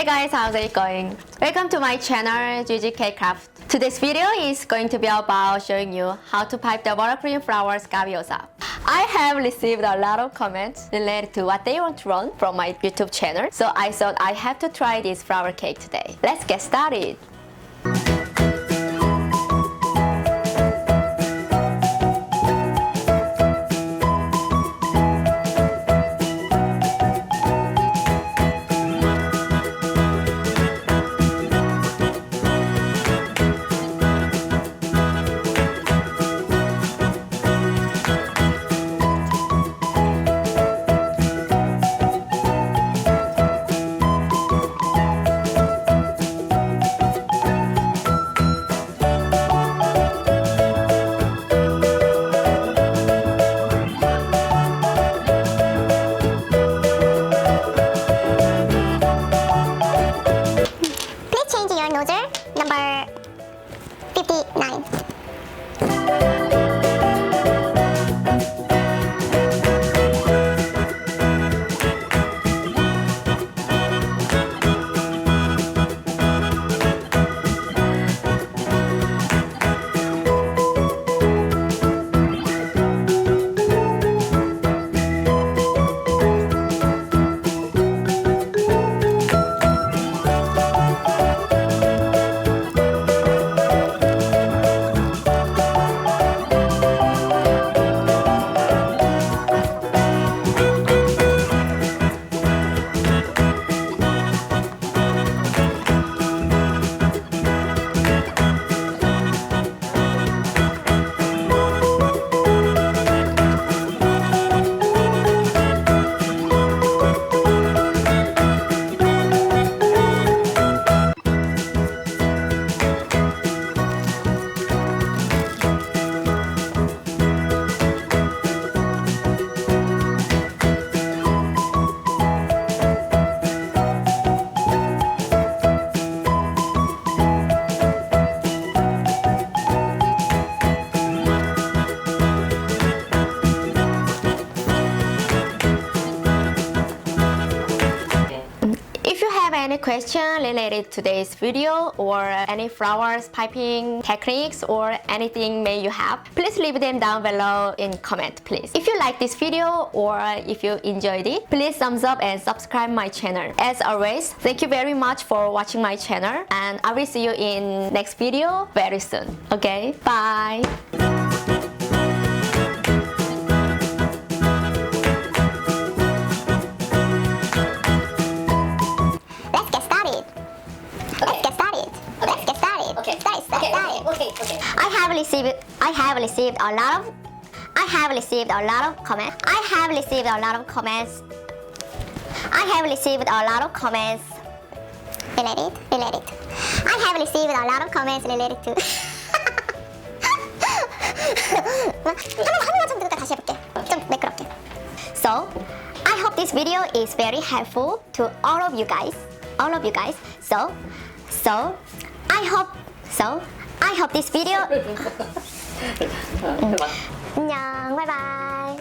Hey guys, how's it going? Welcome to my channel G.G.CAKRAFT. Today's video is going to be about showing you how to pipe the buttercream flower Scabiosa. I have received a lot of comments related to what they want to run from my YouTube channel, so I thought I have to try this flower cake today. Let's get started! Number 59. Any question related to today's video or any flowers piping techniques or anything may you have, please leave them down below in comment, please. If you like this video or if you enjoyed it, please thumbs up and subscribe my channel. As always, thank you very much for watching my channel, and I will see you in next video very soon. Okay, bye. Okay. I have received a lot of comments. I have received a lot of comments related. I have received a lot of comments related to. 다시 해볼게. 좀 매끄럽게. So, I hope this video is very helpful to all of you guys. So, I hope this video. 안녕, 바이바이.